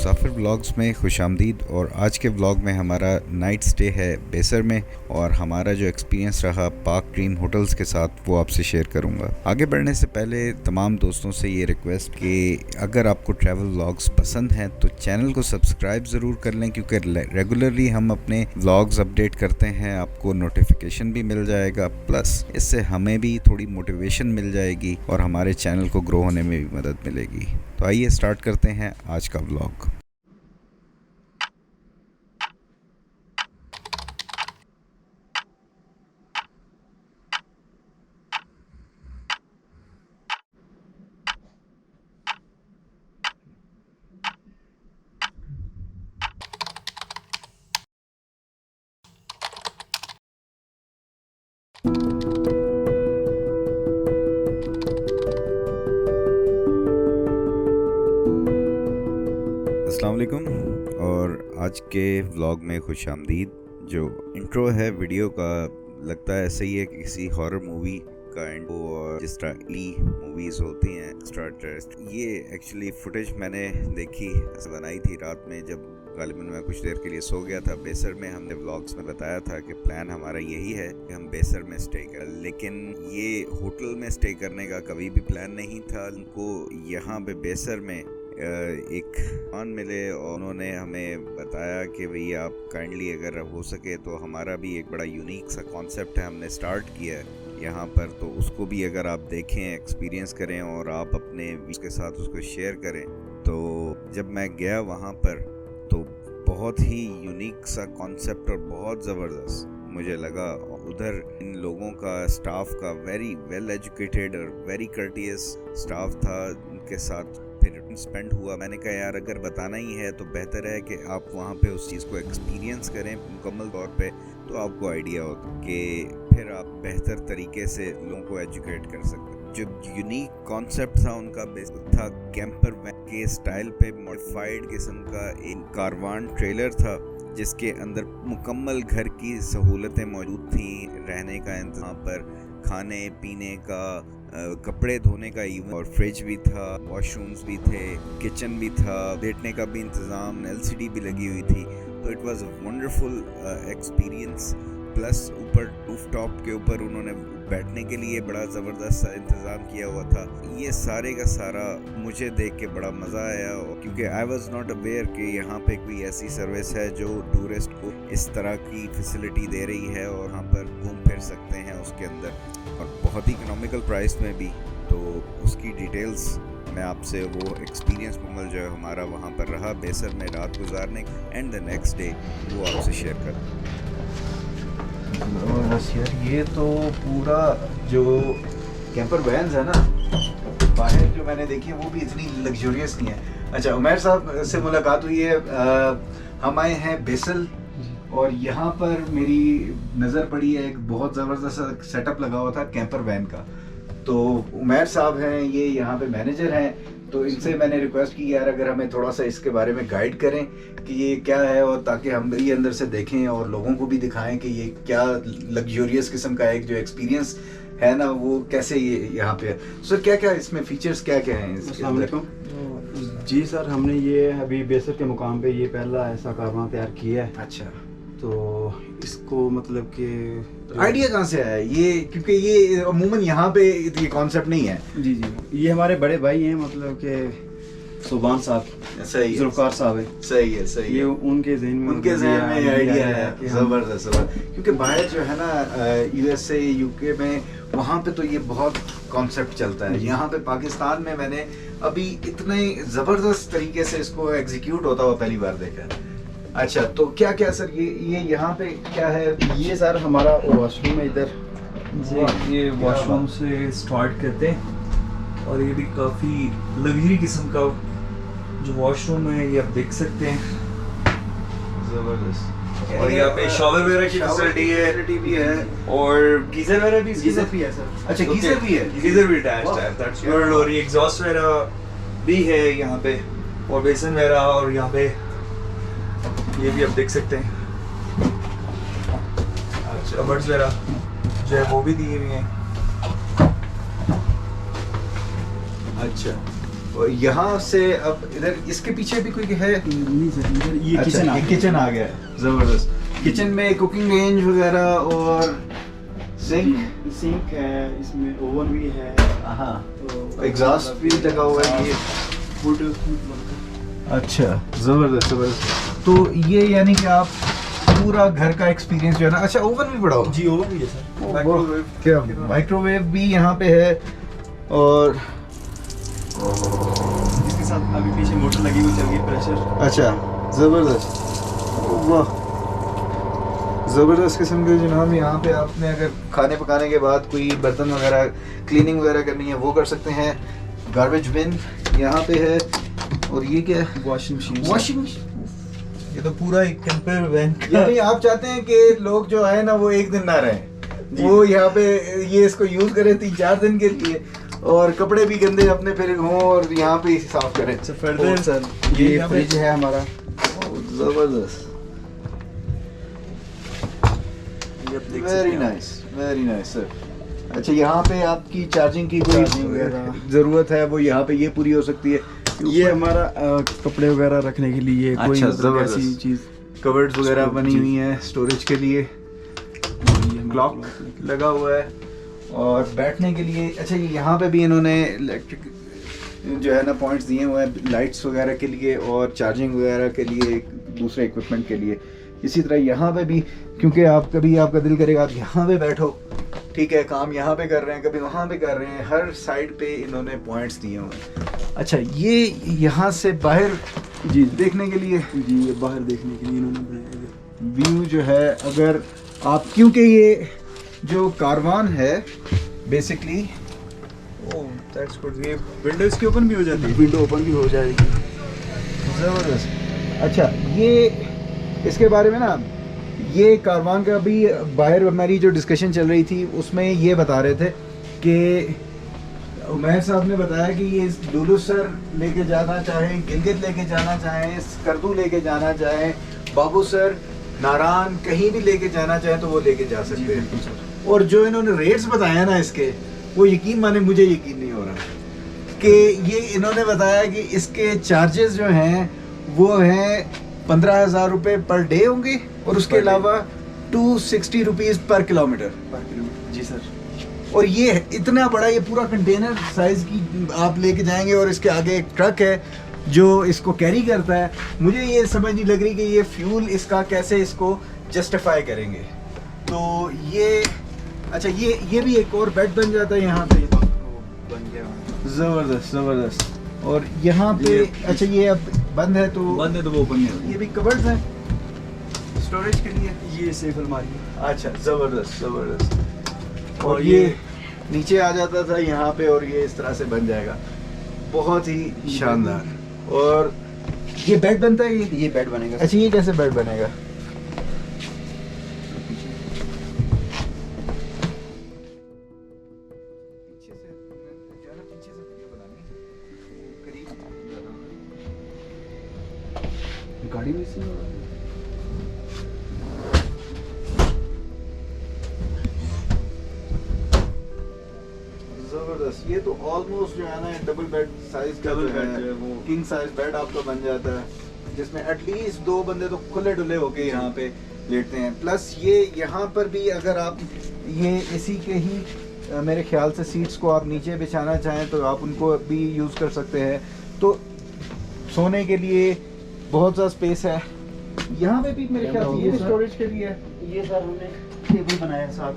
मुसाफिर vlogs में खुशामदीद। और आज के व्लॉग में हमारा नाइट स्टे है बेसर में और हमारा जो एक्सपीरियंस रहा पार्क ड्रीम होटल्स के साथ वो आपसे शेयर करूंगा। आगे बढ़ने से पहले तमाम दोस्तों से ये रिक्वेस्ट कि अगर आपको ट्रैवल व्लॉग्स पसंद हैं तो चैनल को सब्सक्राइब ज़रूर कर लें, क्योंकि रेगुलरली हम अपने व्लॉग्स अपडेट करते हैं, आपको नोटिफिकेशन भी मिल जाएगा, प्लस इससे हमें भी थोड़ी मोटिवेशन मिल जाएगी और हमारे चैनल को ग्रो होने में भी मदद मिलेगी। तो आइए स्टार्ट करते हैं आज का व्लॉग। अस्सलाम वालेकुम और आज के व्लॉग में खुशामदीद। जो इंट्रो है वीडियो का लगता है ऐसे ही है कि किसी हॉरर मूवी का इंट्रो, और जिस तरह मूवीज़ होती हैं एक्स्ट्रा टेस्ट, ये एक्चुअली फुटेज मैंने देखी बनाई थी रात में, जब गालिबन मैं कुछ देर के लिए सो गया था। बेसर में हमने व्लॉग्स में बताया था कि प्लान हमारा यही है कि हम बेसर में स्टे करें, लेकिन ये होटल में स्टे करने का कभी भी प्लान नहीं था। उनको यहाँ पे बेसर में एक दुकान मिले और उन्होंने हमें बताया कि भैया आप काइंडली अगर हो सके तो हमारा भी एक बड़ा यूनिक सा कॉन्सेप्ट है हमने स्टार्ट किया है यहाँ पर, तो उसको भी अगर आप देखें, एक्सपीरियंस करें और आप अपने के साथ उसको शेयर करें। तो जब मैं गया वहाँ पर तो बहुत ही यूनिक सा कॉन्सेप्ट और बहुत ज़बरदस्त मुझे लगा। उधर इन लोगों का स्टाफ का वेरी वेल एजुकेटेड और वेरी कर्टियस स्टाफ था, उनके साथ फिर स्पेंड हुआ। मैंने कहा यार अगर बताना ही है तो बेहतर है कि आप वहाँ पे उस चीज़ को एक्सपीरियंस करें मुकम्मल तौर पे, तो आपको आइडिया हो कि फिर आप बेहतर तरीके से लोगों को एजुकेट कर सकते हैं। जो यूनिक कॉन्सेप्ट था उनका था कैंपर वैन के स्टाइल पे मॉडिफाइड किस्म का एक कारवान ट्रेलर था, जिसके अंदर मुकम्मल घर की सहूलतें मौजूद थी, रहने का इंतजाम पर, खाने पीने का, कपड़े धोने का इवन, और फ्रिज भी था, वॉशरूम्स भी थे, किचन भी था, बैठने का भी इंतज़ाम, एलसीडी भी लगी हुई थी। तो it was a wonderful experience. Plus ऊपर रूफटॉप के ऊपर उन्होंने बैठने के लिए बड़ा ज़बरदस्त सा इंतज़ाम किया हुआ था। ये सारे का सारा मुझे देख के बड़ा मज़ा आया, क्योंकि आई वाज नॉट अवेयर कि यहाँ पे कोई ऐसी सर्विस है जो टूरिस्ट को इस तरह की फैसिलिटी दे रही है और यहाँ पर घूम फिर सकते हैं उसके अंदर, और बहुत ही इकोनॉमिकल प्राइस में भी। तो उसकी डिटेल्स मैं आपसे, वो एक्सपीरियंस मुकम्मल जो है हमारा वहाँ पर रहा बेसर में रात गुजारने एंड द नेक्स्ट डे, वो आपसे शेयर कर। बस यार, ये तो पूरा जो कैंपर वैन्स है ना बाहर जो मैंने देखी है वो भी इतनी लग्जरियस नहीं है। अच्छा, उमैर साहब से मुलाकात हुई है, हम आए हैं बेसल और यहाँ पर मेरी नज़र पड़ी है एक बहुत ज़बरदस्त सेटअप लगा हुआ था कैंपर वैन का। तो उमैर साहब हैं, ये यहाँ पे मैनेजर हैं, तो इनसे मैंने रिक्वेस्ट की यार अगर हमें थोड़ा सा इसके बारे में गाइड करें कि ये क्या है, और ताकि हम भी अंदर से देखें और लोगों को भी दिखाएं कि ये क्या लग्जरियस किस्म का एक जो एक्सपीरियंस है ना वो कैसे ये यहाँ पे है। सर क्या क्या इसमें फीचर्स क्या क्या हैं इसके अंदर? जी सर, हमने ये अभी बेसर के मुकाम पे ये पहला ऐसा कारवां तैयार किया है। अच्छा, तो इसको मतलब कि आइडिया कहाँ से आया ये, क्योंकि ये अमूमन यहाँ पे ये कॉन्सेप्ट नहीं है। जी जी, ये हमारे बड़े भाई हैं, मतलब कि सुबान साहब, सही है, जुल्फकार साहब है, सही है, सही ये है। उनके जहन में आइडिया है कि जबरदस्त। क्योंकि बाहर जो है ना यूएसए यूके में, वहाँ पे तो ये बहुत कॉन्सेप्ट चलता है। यहाँ पे पाकिस्तान में मैंने अभी इतने ज़बरदस्त तरीके से इसको एग्जीक्यूट होता हुआ पहली बार देखा है। अच्छा, तो क्या क्या सर ये यहाँ पे क्या है? ये सर हमारा वॉशरूम है इधर जी। ये वॉशरूम से स्टार्ट करते हैं और ये भी काफ़ी लग्जरी किस्म का जो वॉशरूम है, ये आप देख सकते हैं। जबरदस्त। और यहाँ पे शॉवर वगैरह की फैसिलिटी भी है और गीजर वगैरह भी है सर। अच्छा, गीजर भी है, गीजर भी अटैच्ड है, दैट्स गुड। और ये एग्जॉस्ट वगैरह भी है यहाँ पे, और बेसन वगैरह, और यहाँ पे ये भी आप देख सकते हैं। अच्छा, कबर्ड्स वगैरह जो है वो भी दी हुई हैं। अच्छा, और यहाँ से अब इधर इसके पीछे भी कोई है? नहीं सर, इधर ये अच्छा, किचन ये किचन आ गया है, जबरदस्त। किचन में कुकिंग रेंज वगैरह और सिंक है, इसमें ओवन भी है, हाँ, तो एग्जॉस्ट भी लगा हुआ है। ये फूड अच्छा, जबरदस्त जबरदस्त। तो ये यानी कि आप पूरा घर का एक्सपीरियंस जो है ना। अच्छा, ओवन भी बड़ा हो? जी ओवन भी है सर। माइक्रोवेव, क्या माइक्रोवेव भी यहाँ पे है। और इसके साथ अभी पीछे मोटर लगी हुई चल रही है, प्रेशर। अच्छा, जबरदस्त, वाह, ज़बरदस्त किस्म के जनाब। यहाँ पे आपने अगर खाने पकाने के बाद कोई बर्तन वगैरह क्लीनिंग वगैरह करनी है वो कर सकते हैं। गार्बेज बिन यहाँ पे है। और ये क्या है? Washing machine. Washing machine. ये तो पूरा एक कैंपर वैन यानी आप चाहते हैं कि लोग जो है ना वो एक दिन ना रहें, वो यहाँ पे ये इसको यूज करें 3-4 दिन के लिए, और कपड़े भी गंदे अपने फिर हों और यहाँ पे साफ करें। फर्दर सर ये फ्रिज है हमारा। जबरदस्त, very nice, very nice sir. अच्छा, यहाँ पे आपकी चार्जिंग की कोई ज़रूरत है वो यहाँ पे ये पूरी हो सकती है? ये हमारा कपड़े वगैरह रखने के लिए कोई अच्छा, मतलब जबरदस्त। ऐसी चीज। कवर्ड्स वगैरह बनी हुई हैं स्टोरेज के लिए। क्लॉक लगा हुआ है और बैठने के लिए। अच्छा, यहाँ पे भी इन्होंने इलेक्ट्रिक जो है ना पॉइंट्स दिए हुए हैं लाइट्स वगैरह के लिए और चार्जिंग वगैरह के लिए, दूसरे इक्विपमेंट के लिए। इसी तरह यहाँ पे भी, क्योंकि आप कभी आपका दिल करेगा आप यहाँ पे बैठो, ठीक है, काम यहाँ पे कर रहे हैं, कभी वहाँ पे कर रहे हैं, हर साइड पे इन्होंने पॉइंट्स दिए हुए हैं। अच्छा, ये यहाँ से बाहर जी देखने के लिए, जी ये बाहर देखने के लिए इन्होंने बनाया व्यू जो है, अगर आप, क्योंकि ये जो कारवान है बेसिकली, दैट्स गुड। है। विंडो इसके ओपन भी हो जाती है, विंडो ओपन भी हो जाएगी। ज़बरदस्त। अच्छा, ये इसके बारे में ना, ये कारवान का भी बाहर हमारी जो डिस्कशन चल रही थी उसमें ये बता रहे थे कि उमैर साहब ने बताया कि ये लुलु सर लेके जाना चाहें, गिलगित लेके जाना चाहें, स्कर्दू लेके जाना चाहें, बाबू सर, नारान, कहीं भी लेके जाना चाहें तो वो लेके जा सकते हैं। और जो इन्होंने रेट्स बताया ना इसके, वो यकीन माने मुझे यकीन नहीं हो रहा कि ये इन्होंने बताया कि इसके चार्जेस जो हैं वो हैं 15,000 रुपये पर डे होंगे और उसके अलावा 260 रुपीज़ पर किलोमीटर। जी सर। और ये इतना बड़ा, ये पूरा कंटेनर साइज की आप लेके जाएंगे और इसके आगे एक ट्रक है जो इसको कैरी करता है। मुझे ये समझ नहीं लग रही कि ये फ्यूल इसका कैसे इसको जस्टिफाई करेंगे। तो ये, अच्छा, ये भी एक और बेड बन जाता है यहाँ पे, बन गया। ज़बरदस्त ज़बरदस्त। और यहाँ पे, अच्छा, ये अब बंद है तो वो ओपन नहीं होगी। ये भी कवर्ड्स हैं स्टोरेज के लिए। ये सेफ अलमारी है। अच्छा, ज़बरदस्त ज़बरदस्त। और ये नीचे आ जाता था यहाँ पे और ये इस तरह से बन जाएगा, बहुत ही शानदार। और ये बेड बनता है, ये बेड बनेगा। अच्छा, ये कैसे बेड बनेगा? गाड़ी में से जबरदस्त। ये तो ऑलमोस्ट जो है ना डबल बेड साइज का डबल जो बेड है, जो है वो किंग साइज बेड आपका बन जाता है, जिसमें एटलीस्ट 2 बंदे तो खुले डुले होके यहाँ पे लेटते हैं। प्लस ये यहाँ पर भी अगर आप ये इसी के ही मेरे ख्याल से सीट्स को आप नीचे बिछाना चाहें तो आप उनको भी यूज़ कर सकते हैं। तो सोने के लिए बहुत सा स्पेस है यहाँ पे भी, मेरे ख्याल से ये स्टोरेज के लिए है। ये सर हमने टेबल बनाया साथ।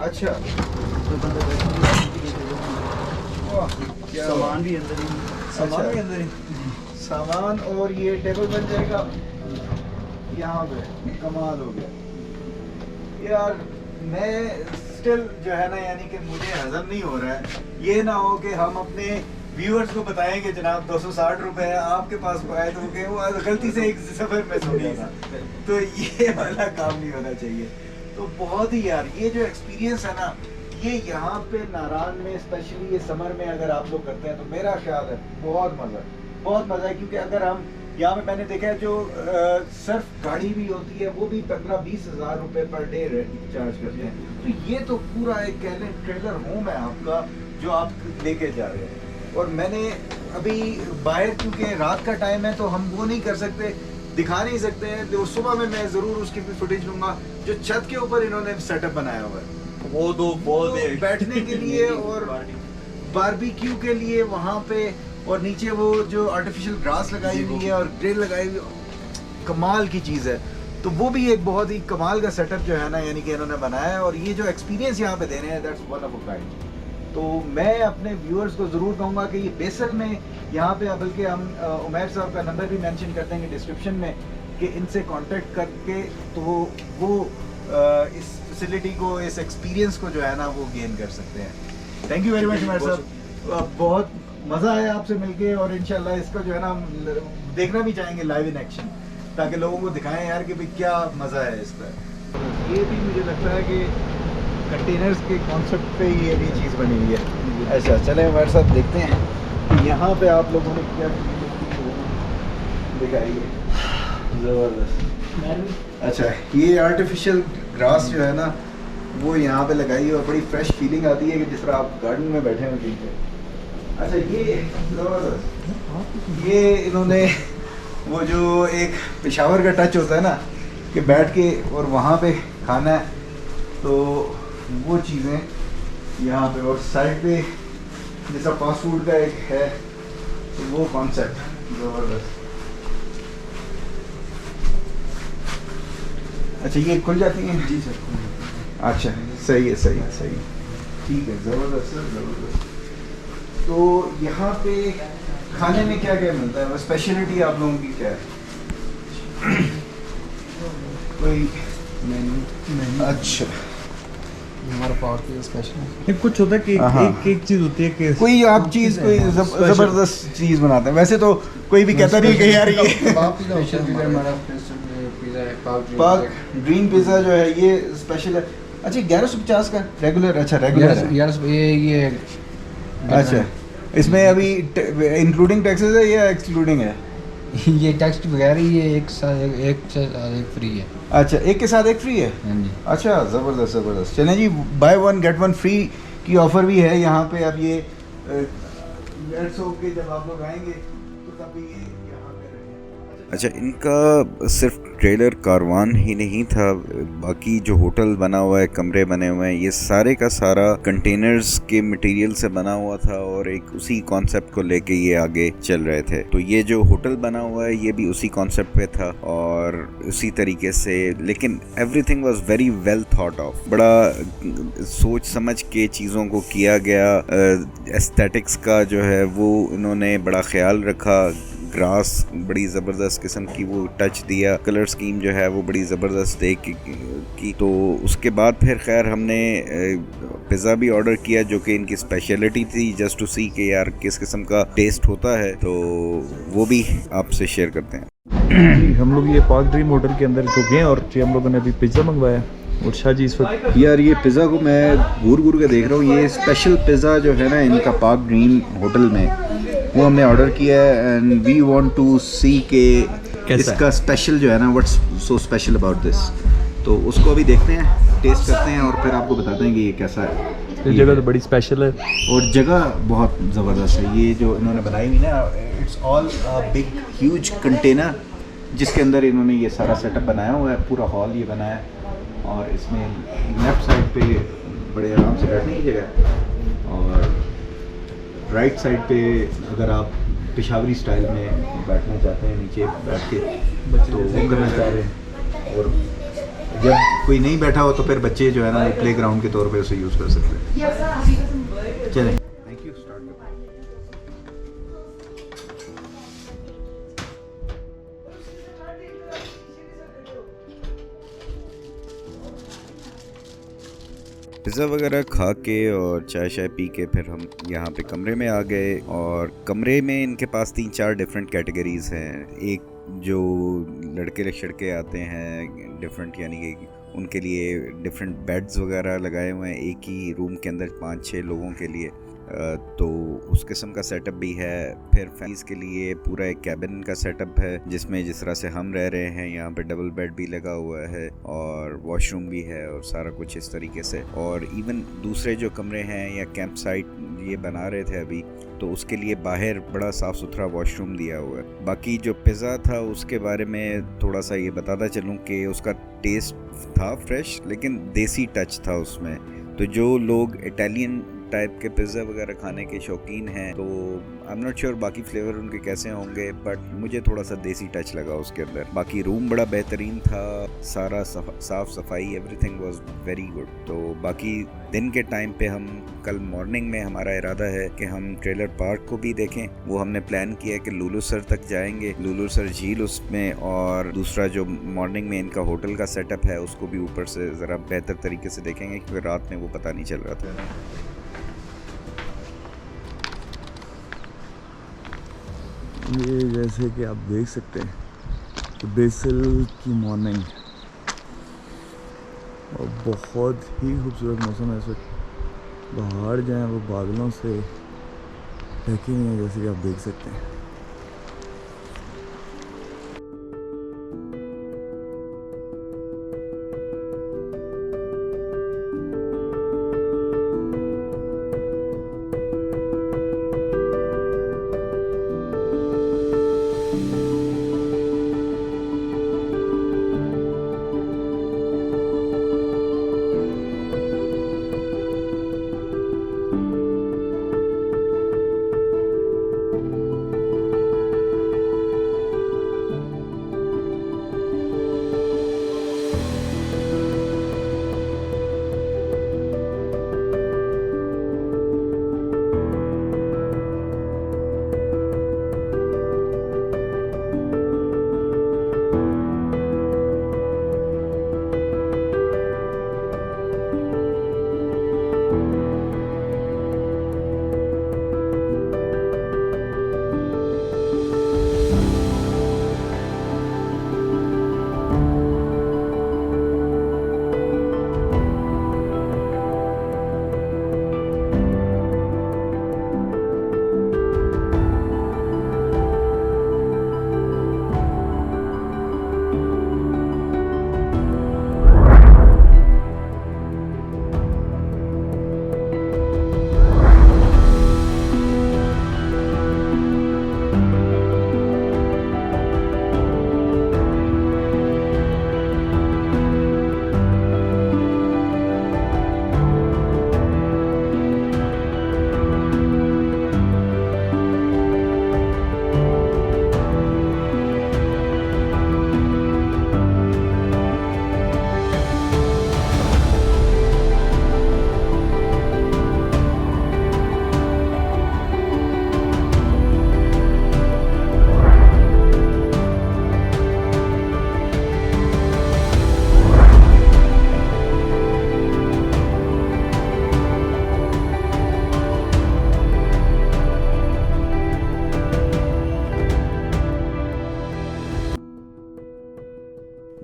अच्छा, तो बंदे क्या सामान भी अंदर ही। सामान भी अंदर ही, सामान। और ये टेबल बन जाएगा यहाँ पे, कमाल हो गया यार। मैं स्टिल जो है ना, यानी कि मुझे हजम नहीं हो रहा है। ये ना हो कि हम अपने व्यूअर्स को बताएं कि जनाब 260 रुपए है, आपके पास आए तो कि वो गलती से एक सफर में सो गया, तो ये वाला काम नहीं होना चाहिए। तो बहुत ही यार, ये जो एक्सपीरियंस है ना, ये यहाँ पे नारान में स्पेशली ये समर में अगर आप लोग करते हैं तो मेरा ख्याल है बहुत मज़ा है। क्योंकि अगर हम यहाँ पे, मैंने देखा है जो सिर्फ गाड़ी भी होती है वो भी 15-20 हज़ार रुपये पर डे चार्ज करते हैं। तो ये तो पूरा एक कह लें ट्रेलर होम है आपका जो आप लेके जा रहे हैं। और मैंने अभी बाहर क्योंकि रात का टाइम है तो हम वो नहीं कर सकते, दिखा नहीं सकते हैं। तो सुबह में मैं ज़रूर उसकी भी फुटेज लूँगा जो छत के ऊपर इन्होंने सेटअप बनाया हुआ है वो दो बहुत बैठने के लिए और बारबेक्यू के लिए वहाँ पे, और नीचे वो जो आर्टिफिशियल ग्रास लगाई हुई है और ग्रिल लगाई हुई, कमाल की चीज़ है। तो वो भी एक बहुत ही कमाल का सेटअप जो है ना, यानी कि इन्होंने बनाया है, और ये जो एक्सपीरियंस यहाँ पे दे रहे हैं that's one of a kind. तो मैं अपने व्यूअर्स को ज़रूर कहूँगा कि ये बेसर में यहाँ पे, बल्कि हम उमैर साहब का नंबर भी मेंशन कर देंगे डिस्क्रिप्शन में कि इनसे कांटेक्ट करके तो वो इस फैसिलिटी को, इस एक्सपीरियंस को जो है ना वो गेन कर सकते हैं। Thank you very much Umair साहब, बहुत मज़ा आया आपसे मिलके, और इंशाल्लाह इसका जो है ना हम देखना भी चाहेंगे लाइव इन एक्शन, ताकि लोगों को दिखाएं यार कि भाई क्या मज़ा है इसका। ये भी मुझे लगता है कि कंटेनर्स के कॉन्सेप्ट पे ये भी चीज़ बनी हुई है। अच्छा चलें हमारे साथ देखते हैं कि यहाँ पे आप लोगों ने क्या दिखाई है। ज़बरदस्त। अच्छा ये आर्टिफिशियल ग्रास जो है ना वो यहाँ पे लगाई है, और बड़ी फ्रेश फीलिंग आती है कि जिस तरह आप गार्डन में बैठे हैं कहीं पे। अच्छा ये ज़बरदस्त, ये इन्होंने वो जो एक पेशावर का टच होता है ना कि बैठ के और वहाँ पे खाना है, तो वो चीज़ें यहाँ पे, और साइड पे जैसा फास्ट फूड का एक है तो वो कॉन्सेप्ट ज़बरदस्त। अच्छा ये खुल जाती हैं? जी सर। अच्छा सही है, सही है, सही, ठीक है, ज़बरदस्त सर, ज़बरदस्त। तो यहाँ पे खाने में क्या क्या मिलता है, स्पेशलिटी आप लोगों की क्या है? कोई मेन्यू? अच्छा हमारा पावर की स्पेशल कुछ होता है कि एक चीज होती है कि कोई आप चीज़ कोई ज़बरदस्त चीज़ बनाते हैं। वैसे तो कोई भी कहता नहीं कि यार ये स्पेशल हमारा पिज़्ज़ा है, पाक ग्रीन पिज़्ज़ा जो है ये स्पेशल है। अच्छा 1150 का रेगुलर? अच्छा रेगुलर है। यार ये अच्छा इसमें अभी इंक्लूडिंग टैक्सेस है या एक्सक्लूडिंग है? ये टैक्स वगैरह ही है, एक फ्री है। अच्छा एक के साथ एक फ्री है? हाँ जी। अच्छा ज़बरदस्त ज़बरदस्त। चलें जी, buy one get one free की ऑफ़र भी है यहाँ पे। अब ये 150 के जब आप लोग आएंगे तो तब ये यहाँ पे रहेंगे। अच्छा इनका सिर्फ ट्रेलर कारवान ही नहीं था, बाकी जो होटल बना हुआ है, कमरे बने हुए हैं, ये सारे का सारा कंटेनर्स के मटेरियल से बना हुआ था, और एक उसी कॉन्सेप्ट को लेके ये आगे चल रहे थे। तो ये जो होटल बना हुआ है ये भी उसी कॉन्सेप्ट पे था और उसी तरीके से, लेकिन everything was very well thought of. बड़ा सोच समझ के चीज़ों को किया गया। एस्थेटिक्स का जो है वो इन्होंने बड़ा ख्याल रखा। ग्रास बड़ी ज़बरदस्त किस्म की वो टच दिया, कलर स्कीम जो है वो बड़ी ज़बरदस्त देख की। तो उसके बाद फिर खैर हमने पिज़्ज़ा भी ऑर्डर किया जो कि इनकी स्पेशलिटी थी, जस्ट टू सी कि यार किस किस्म का टेस्ट होता है, तो वो भी आपसे शेयर करते हैं। जी हम लोग ये पार्क ड्रीम होटल के अंदर रुके हैं, और हम लोगों ने अभी पिज़्ज़ा मंगवाया, और शाह जी इस वक्त यार ये पिज़्ज़ा को मैं घूर घूर के देख रहा हूँ। ये स्पेशल पिज़्ज़ा जो है ना इनका पार्क ड्रीम होटल में, वो हमने ऑर्डर किया है, एंड वी वांट टू सी के इसका स्पेशल जो है ना, what's so special about this. तो उसको अभी देखते हैं, टेस्ट करते हैं, और फिर आपको बताते हैं कि ये कैसा है। ये जगह तो बड़ी स्पेशल है, और जगह बहुत ज़बरदस्त है। ये जो इन्होंने बनाई हुई ना, it's all big huge container जिसके अंदर इन्होंने ये सारा सेटअप बनाया हुआ है, पूरा हॉल ये बनाया है, और इसमें लेफ़्ट साइड पे बड़े आराम से बैठने की जगह, और राइट साइड पे अगर आप पेशावरी स्टाइल में बैठना चाहते हैं, नीचे बैठ के तो वो करना चाह रहे हैं, और जब कोई नहीं बैठा हो तो फिर बच्चे जो है ना प्ले ग्राउंड के तौर पे उसे यूज़ कर सकते हैं। चलें, थैंक यू, स्टार्ट करते हैं। पिज़्ज़ा वगैरह खा के और चाय शाय पी के फिर हम यहाँ पे कमरे में आ गए, और कमरे में इनके पास 3-4 डिफरेंट कैटेगरीज़ हैं। एक जो लड़के आते हैं डिफरेंट, यानी कि उनके लिए डिफरेंट बेड्स वगैरह लगाए हुए हैं एक ही रूम के अंदर 5-6 लोगों के लिए। तो उस किस्म का सेटअप भी है। फिर फैमिलीज के लिए पूरा एक कैबिन का सेटअप है जिसमें जिस तरह से हम रह रहे हैं, यहाँ पे डबल बेड भी लगा हुआ है और वॉशरूम भी है और सारा कुछ इस तरीके से। और इवन दूसरे जो कमरे हैं या कैंप साइट ये बना रहे थे अभी, तो उसके लिए बाहर बड़ा साफ़ सुथरा वॉशरूम दिया हुआ है। बाकी जो पिज़्ज़ा था उसके बारे में थोड़ा सा ये बताता चलूँ कि उसका टेस्ट था फ्रेश, लेकिन देसी टच था उसमें। तो जो लोग इटालियन टाइप के पिज़्ज़ा वगैरह खाने के शौकीन हैं, तो आई एम नॉट श्योर बाकी फ्लेवर उनके कैसे होंगे, बट मुझे थोड़ा सा देसी टच लगा उसके अंदर। बाकी रूम बड़ा बेहतरीन था, सारा साफ़ सफाई, एवरीथिंग वाज वेरी गुड। तो बाकी दिन के टाइम पे हम कल मॉर्निंग में हमारा इरादा है कि हम ट्रेलर पार्क को भी देखें। वो हमने प्लान किया है कि लुलुसर तक जाएंगे, लुलुसर झील उसमें, और दूसरा जो मॉर्निंग में इनका होटल का सेटअप है उसको भी ऊपर से ज़रा बेहतर तरीके से देखेंगे, क्योंकि रात में वो पता नहीं चल रहा था। ये जैसे कि आप देख सकते हैं कि बेसल की मॉर्निंग और बहुत ही खूबसूरत मौसम है इस वक्त। बाहर जो है वो बादलों से ढके हुए हैं, जैसे कि आप देख सकते हैं।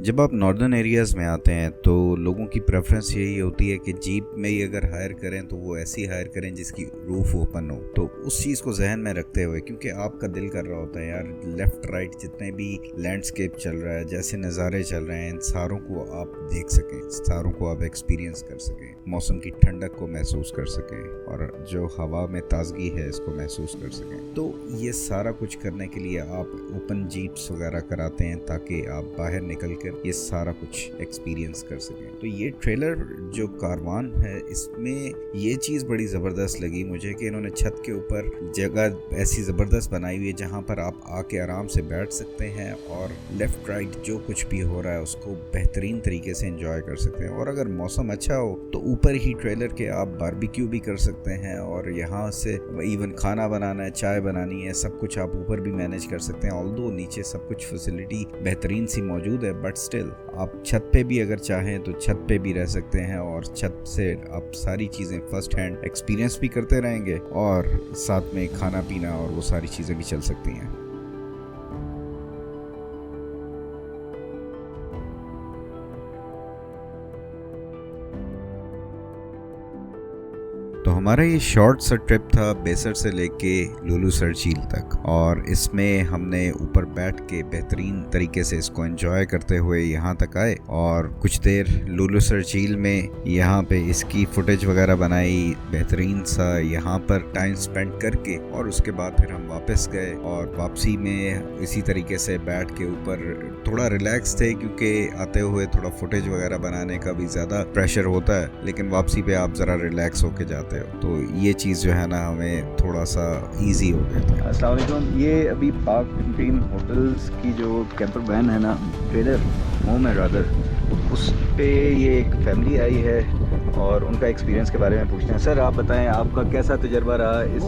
जब आप नॉर्दर्न एरियाज़ में आते हैं तो लोगों की प्रेफरेंस यही होती है कि जीप में ही अगर हायर करें तो वो ऐसी हायर करें जिसकी रूफ ओपन हो। तो उस चीज़ को जहन में रखते हुए, क्योंकि आपका दिल कर रहा होता है यार लेफ़्ट राइट जितने भी लैंडस्केप चल रहा है, जैसे नज़ारे चल रहे हैं, इन सारों को आप देख सकें, सारों को आप एक्सपीरियंस कर सकें, मौसम की ठंडक को महसूस कर सकें और जो हवा में ताजगी है इसको महसूस कर सकें। तो ये सारा कुछ करने के लिए आप ओपन जीप्स वगैरह कराते हैं ताकि आप बाहर निकल कर ये सारा कुछ एक्सपीरियंस कर सकें। तो ये ट्रेलर जो कारवान है इसमें ये चीज़ बड़ी ज़बरदस्त लगी मुझे कि इन्होंने छत के ऊपर जगह ऐसी ज़बरदस्त बनाई हुई है जहाँ पर आप आके आराम से बैठ सकते हैं और लेफ़्ट राइट जो कुछ भी हो रहा है उसको बेहतरीन तरीके से एंजॉय कर सकते हैं। और अगर मौसम अच्छा हो तो ऊपर ही ट्रेलर के आप बारबेक्यू भी कर सकते हैं और यहाँ से इवन खाना बनाना है, चाय बनानी है, सब कुछ आप ऊपर भी मैनेज कर सकते हैं। ऑल्दो नीचे सब कुछ फैसिलिटी बेहतरीन सी मौजूद है, बट स्टिल आप छत पे भी अगर चाहें तो छत पे भी रह सकते हैं और छत से आप सारी चीज़ें फर्स्ट हैंड एक्सपीरियंस भी करते रहेंगे और साथ में खाना पीना और वो सारी चीज़ें भी चल सकती हैं। तो तो हमारा ये शॉर्ट सा ट्रिप था बेसर से लेके लुलुसर झील तक, और इसमें हमने ऊपर बैठ के बेहतरीन तरीके से इसको एंजॉय करते हुए यहाँ तक आए और कुछ देर लुलुसर झील में यहाँ पे इसकी फुटेज वगैरह बनाई, बेहतरीन सा यहाँ पर टाइम स्पेंड करके, और उसके बाद फिर हम वापस गए और वापसी में इसी तरीके से बैठ के ऊपर थोड़ा रिलैक्स थे, क्योंकि आते हुए थोड़ा फुटेज वगैरह बनाने का भी ज़्यादा प्रेशर होता है, लेकिन वापसी पे आप ज़रा रिलैक्स होके जाते हो, तो ये चीज़ जो है ना हमें थोड़ा सा इजी हो गया था। अस्सलाम वालेकुम। ये अभी पाक ड्रीम होटल्स की जो कैंपर वैन है ना, ट्रेलर होम है रादर, उस पे ये एक फैमिली आई है और उनका एक्सपीरियंस के बारे में पूछते हैं। सर आप बताएं, आपका कैसा तजर्बा रहा इस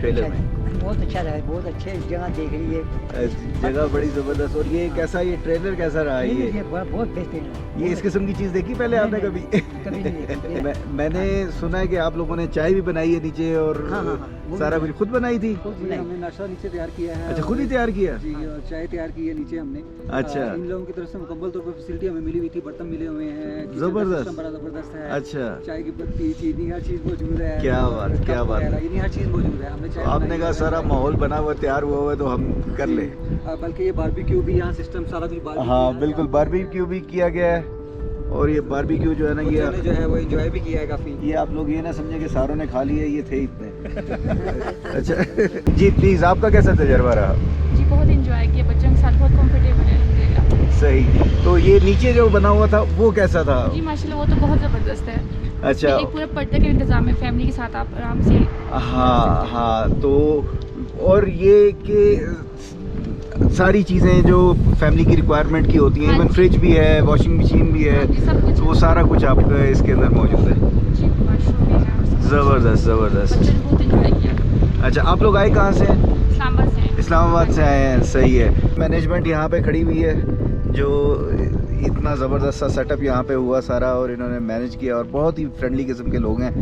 ट्रेलर में? बहुत अच्छा रहा, बहुत अच्छे जगह देख रही है, जगह बड़ी ज़बरदस्त। और ये कैसा, ये ट्रेलर कैसा रहा? ये बहुत बेहतरीन है। ये इस किस्म की चीज़ देखी पहले आपने कभी? कभी नहीं देखी। मैंने सुना है कि आप लोगों ने चाय भी बनाई है नीचे, और हाँ, सारा कुछ खुद बनाई थी? हमने नाश्ता नीचे तैयार किया है। अच्छा, खुद ही तैयार किया? जी, और चाय तैयार की है नीचे हमने। अच्छा। इन लोगों की तरफ से मुकम्मल तौर पर फैसिलिटी हमें मिली हुई थी, बर्तन मिले हुए हैं, जबरदस्त, बड़ा जबरदस्त है। अच्छा, चाय की पत्ती, चीनी, हर चीज़ मौजूद है। क्या बात, क्या बात, यानी हर चीज़ मौजूद है। हमने चाय आपने कहा सारा माहौल बना हुआ तैयार हुआ है तो हम कर ले। बल्कि ये बारबेक्यू भी यहाँ सिस्टम सारा कुछ बारबेक्यू, हाँ बिल्कुल, बारबेक्यू भी किया गया है, और ये बारबेक्यू जो है ना, ये जो है वो एंजॉय भी किया है काफ़ी। ये आप लोग ये ना समझे कि सारों ने खा लिया, ये थे इतने। अच्छा जी, प्लीज़ आपका कैसा तजर्बा रहा? जी बहुत एंजॉय किया, बच्चों के साथ बहुत कंफर्टेबल है। सही। तो ये नीचे जो बना हुआ था वो कैसा था? जी माशाल्लाह वो तो बहुत ज़बरदस्त है। अच्छा, एक पूरा पर्दे का इंतजाम है, फैमिली के साथ आप आराम से। हाँ हाँ, तो और ये कि सारी चीज़ें जो फैमिली की रिक्वायरमेंट की होती हैं, हाँ इवन जी। फ्रिज भी है, वॉशिंग मशीन भी है, हाँ जी, सब कुछ तो वो सारा कुछ आपका इसके अंदर मौजूद है। जी वॉशरूम भी है और सब कुछ। ज़बरदस्त ज़बरदस्त। बच्चों ने बहुत एंजॉय किया। अच्छा, आप लोग आए कहाँ से? इस्लामाबाद से। इस्लामाबाद से आए हैं, सही है। मैनेजमेंट यहाँ पे खड़ी हुई है, जो इतना ज़बरदस्त सा सेटअप यहाँ पे हुआ सारा, और इन्होंने मैनेज किया, और बहुत ही फ्रेंडली किस्म के लोग हैं,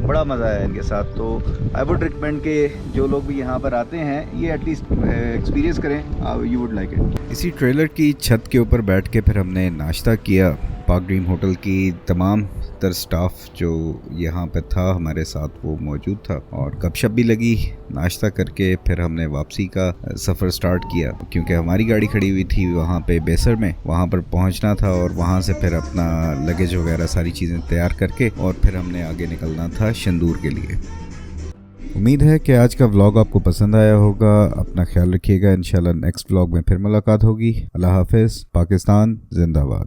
बड़ा मज़ा आया इनके साथ। तो आई वुड रिकमेंड के जो लोग भी यहाँ पर आते हैं ये एटलीस्ट एक्सपीरियंस करें, यू वुड लाइक इट। इसी ट्रेलर की छत के ऊपर बैठ के फिर हमने नाश्ता किया। पाक ड्रीम होटल की तमाम तर स्टाफ जो यहाँ पे था हमारे साथ वो मौजूद था, और गपशप भी लगी। नाश्ता करके फिर हमने वापसी का सफ़र स्टार्ट किया, क्योंकि हमारी गाड़ी खड़ी हुई थी वहाँ पे बेसर में, वहाँ पर पहुँचना था, और वहाँ से फिर अपना लगेज वगैरह सारी चीज़ें तैयार करके और फिर हमने आगे निकलना था शंदूर के लिए। उम्मीद है कि आज का व्लॉग आपको पसंद आया होगा। अपना ख्याल रखिएगा, इंशाल्लाह नेक्स्ट व्लॉग में फिर मुलाकात होगी। अल्लाह हाफिज़। पाकिस्तान जिंदाबाद।